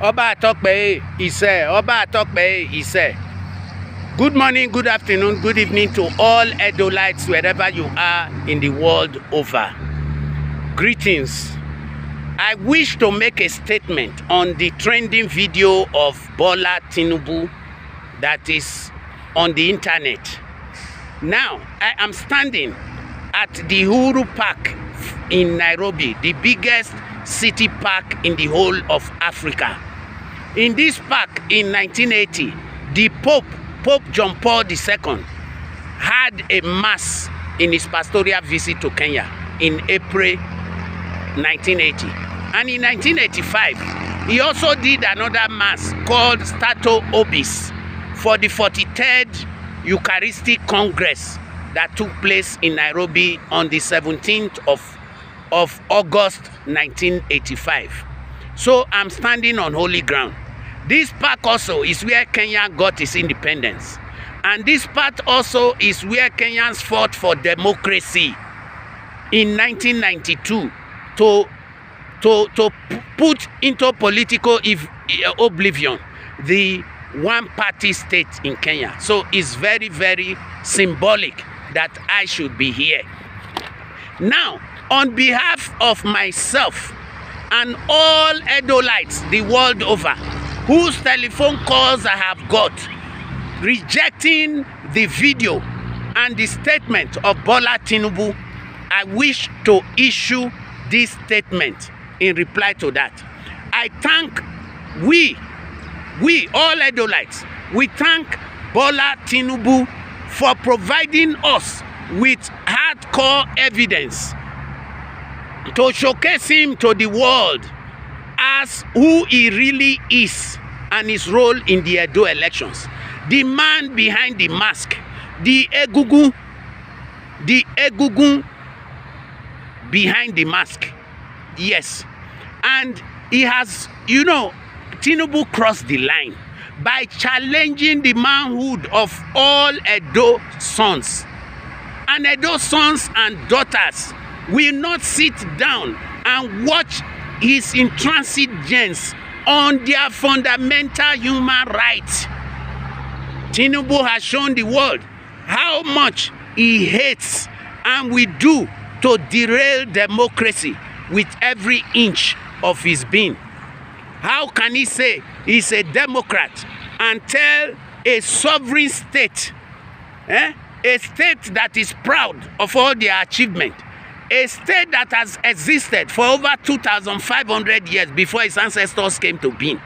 Oba Atokpe Ise, Oba Atokpe Ise. Good morning, good afternoon, good evening to all Edolites wherever you are in the world over. Greetings. I wish to make a statement on the trending video of Bola Tinubu that is on the internet. Now, I am standing at the Uhuru Park in Nairobi, the biggest city park in the whole of Africa. In this park in 1980, the Pope John Paul II had a mass in his pastoral visit to Kenya in April 1980. And in 1985, he also did another mass called Stato Obis for the 43rd Eucharistic Congress that took place in Nairobi on the 17th of August 1985. So I'm standing on holy ground. This park also is where Kenya got its independence. And this part also is where Kenyans fought for democracy in 1992 to put into political oblivion the one-party state in Kenya. So it's very, very symbolic that I should be here. Now, on behalf of myself and all Edolites the world over, whose telephone calls I have got, rejecting the video and the statement of Bola Tinubu, I wish to issue this statement in reply to that. I thank we all Edolites, we thank Bola Tinubu for providing us with hardcore evidence to showcase him to the world as who he really is and his role in the Edo elections. The man behind the mask, the egungun behind the mask. Yes. And he has, Tinubu crossed the line by challenging the manhood of all Edo sons. And Edo sons and daughters will not sit down and watch his intransigence on their fundamental human rights. Tinubu has shown the world how much he hates and will do to derail democracy with every inch of his being. How can he say he's a Democrat and tell a sovereign state, a state that is proud of all their achievement, a state that has existed for over 2,500 years before his ancestors came to being,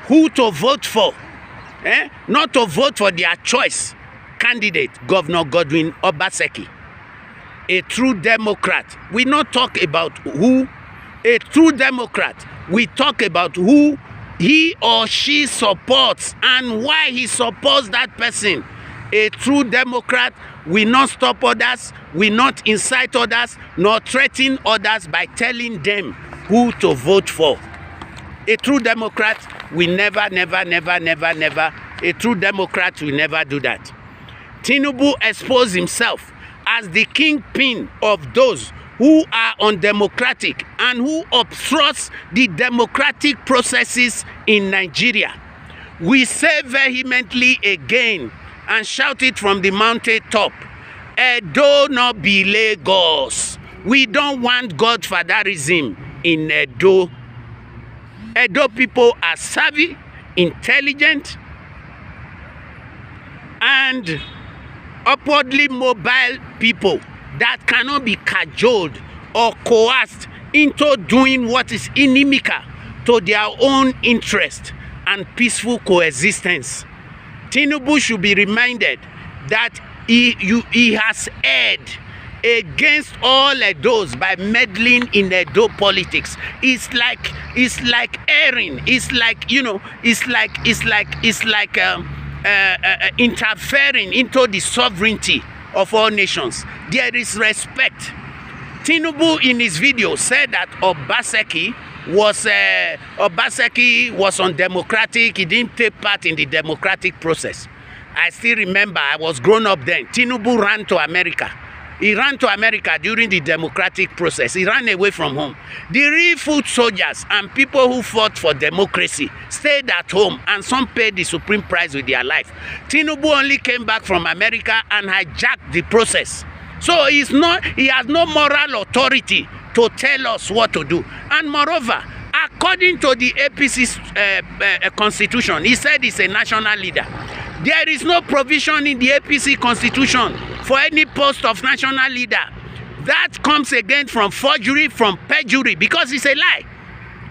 who to vote for, not to vote for their choice candidate, Governor Godwin Obaseki. A true Democrat, we not talk about who, a true Democrat, we talk about who he or she supports and why he supports that person. A true Democrat will not stop others, will not incite others, nor threaten others by telling them who to vote for. A true Democrat will never, a true Democrat will never do that. Tinubu exposed himself as the kingpin of those who are undemocratic and who obstruct the democratic processes in Nigeria. We say vehemently again and shout it from the mountaintop, Edo no be Lagos. We don't want godfatherism in Edo. Edo people are savvy, intelligent, and upwardly mobile people that cannot be cajoled or coerced into doing what is inimical to their own interest and peaceful coexistence. Tinubu should be reminded that he has erred against all Edos by meddling in Edo politics. It's like erring. It's like interfering into the sovereignty of all nations. There is respect. Tinubu in his video said that Obaseki was undemocratic. He didn't take part in the democratic process. I still remember I was grown up then. Tinubu ran to America He ran to America during the democratic process. He ran away from home. The real foot soldiers and people who fought for democracy stayed at home, and some paid the supreme price with their life. Tinubu only came back from America and hijacked the process. So he has no moral authority to tell us what to do. And moreover, according to the APC's constitution, he said he's a national leader. There is no provision in the APC constitution for any post of national leader. That comes again from forgery, from perjury, because it's a lie.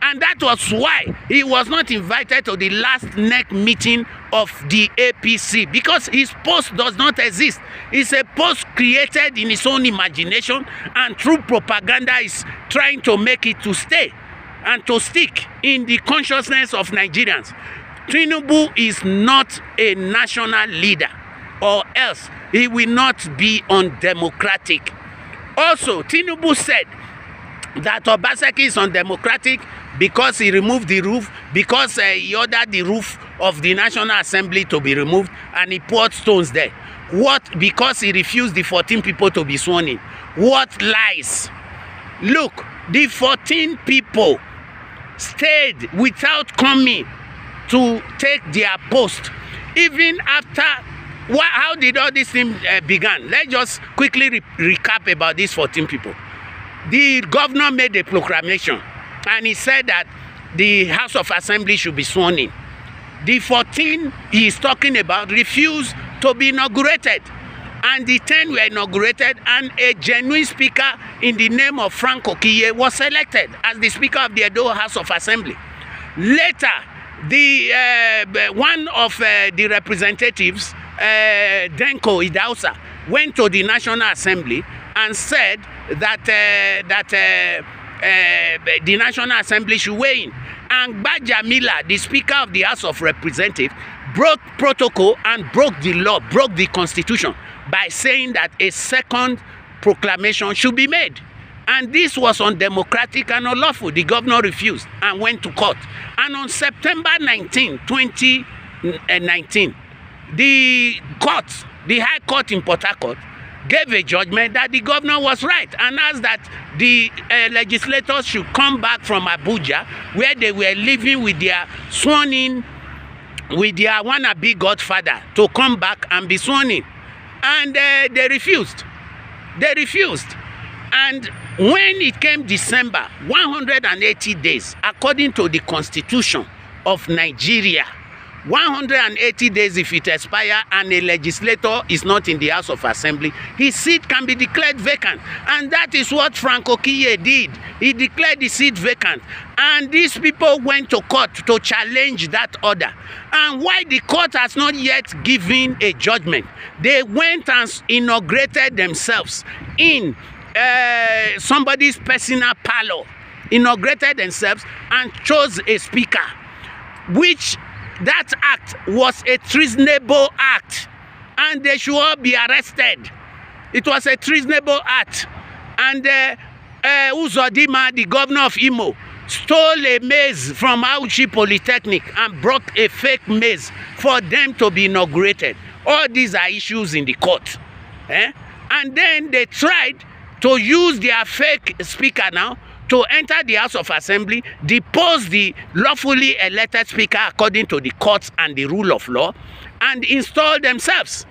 And that was why he was not invited to the last NEC meeting of the APC, because his post does not exist. It's a post created in his own imagination, and through propaganda is trying to make it to stay and to stick in the consciousness of Nigerians. Tinubu is not a national leader, or else he will not be undemocratic. Also, Tinubu said that Obaseki is undemocratic because he removed the roof, because he ordered the roof of the National Assembly to be removed, and he poured stones there. What? Because he refused the 14 people to be sworn in. What lies? Look, the 14 people stayed without coming to take their post. Even after, how did all this thing began? Let's just quickly recap about these 14 people. The governor made a proclamation, and he said that the House of Assembly should be sworn in. The 14 he is talking about refused to be inaugurated, and the 10 were inaugurated, and a genuine speaker in the name of Frank Okiye was elected as the Speaker of the Edo House of Assembly. Later, one of the representatives, Denko Idausa, went to the National Assembly and said that the National Assembly should weigh in. And Bajamila, the Speaker of the House of Representatives, broke protocol and broke the law, broke the constitution by saying that a second proclamation should be made. And this was undemocratic and unlawful. The governor refused and went to court. And on September 19, 2019, the High Court in Port Harcourt gave a judgment that the governor was right, and asked that the legislators should come back from Abuja, where they were living with their sworn in, with their wannabe godfather, to come back and be sworn in. And they refused. They refused. And when it came December, 180 days, according to the Constitution of Nigeria, 180 days if it expires and a legislator is not in the House of Assembly, his seat can be declared vacant. And that is what Frank Okiye did. He declared the seat vacant. And these people went to court to challenge that order. And why the court has not yet given a judgment, they went and inaugurated themselves in somebody's personal parlor, inaugurated themselves and chose a speaker, which that act was a treasonable act, and they should all be arrested. It was a treasonable act. And Uzodima, the governor of Imo, stole a maize from Auchi Polytechnic and brought a fake maize for them to be inaugurated. All these are issues in the court. And then they tried to use their fake speaker now to enter the House of Assembly, depose the lawfully elected speaker according to the courts and the rule of law, and install themselves.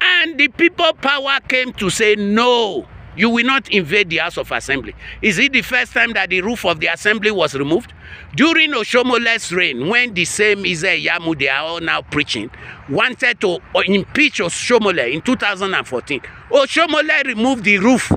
And the people power came to say, no, you will not invade the House of Assembly. Is it the first time that the roof of the Assembly was removed? During Oshomole's reign, when the same Ize Yamu they are all now preaching, wanted to impeach Oshomole in 2014, Oshomole removed the roof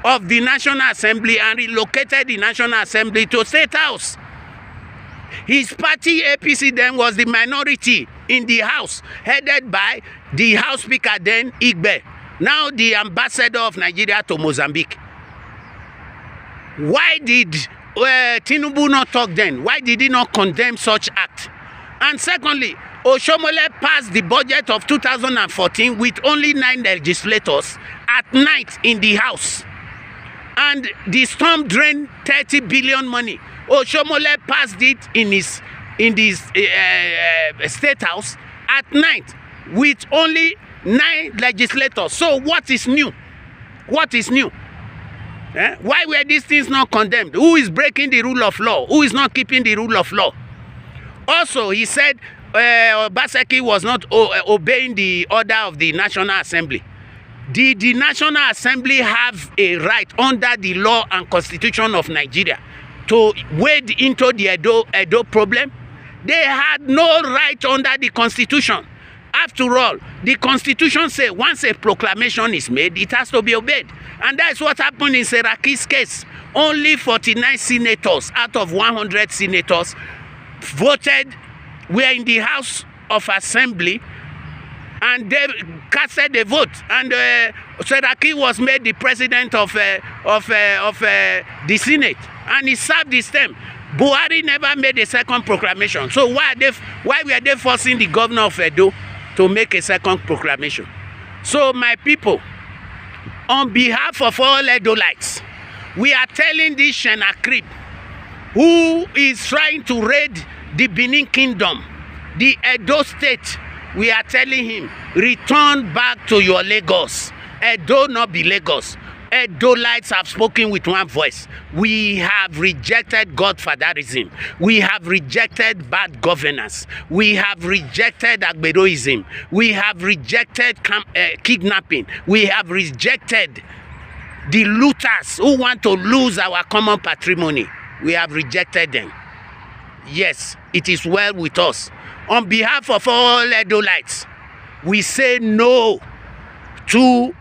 of the National Assembly and relocated the National Assembly to State House. His party, APC, then was the minority in the House, headed by the House Speaker then, Igbe, now the ambassador of Nigeria to Mozambique. Why did Tinubu not talk then? Why did he not condemn such act? And secondly, Oshomole passed the budget of 2014 with only 9 legislators at night in the House. And the storm drained 30 billion money. Oshomole passed it in his State House at night with only 9 legislators. So what is new? What is new? Why were these things not condemned? Who is breaking the rule of law? Who is not keeping the rule of law? Also, he said Obaseki was not obeying the order of the National Assembly. Did the National Assembly have a right under the law and constitution of Nigeria to wade into the Edo problem? They had no right under the constitution. After all, the constitution says once a proclamation is made, it has to be obeyed. And that's what happened in Seraki's case. Only 49 senators out of 100 senators voted, were in the House of Assembly, and they casted a vote. And Seraki was made the president of the Senate, and he served his term. Buhari never made a second proclamation. So why were they forcing the governor of Edo to make a second proclamation? So my people, on behalf of all Edolites, we are telling this Shenakrib, who is trying to raid the Benin Kingdom, the Edo State, we are telling him, return back to your Lagos. Edo not be Lagos. Edolites have spoken with one voice. We have rejected godfatherism. We have rejected bad governance. We have rejected Agberoism. We have rejected kidnapping. We have rejected the looters who want to lose our common patrimony. We have rejected them. Yes, it is well with us. On behalf of all Edolites, we say no to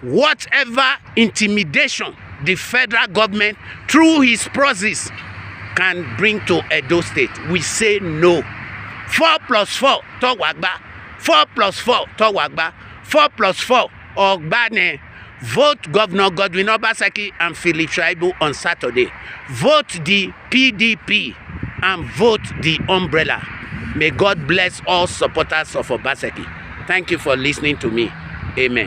whatever intimidation the federal government, through his process, can bring to Edo State. We say no. 4 + 4, Towagba. 4 + 4, Towagba. 4 + 4, Ogbane. Vote Governor Godwin Obaseki and Philip Shaibu on Saturday. Vote the PDP and vote the umbrella. May God bless all supporters of Obaseki. Thank you for listening to me. Amen.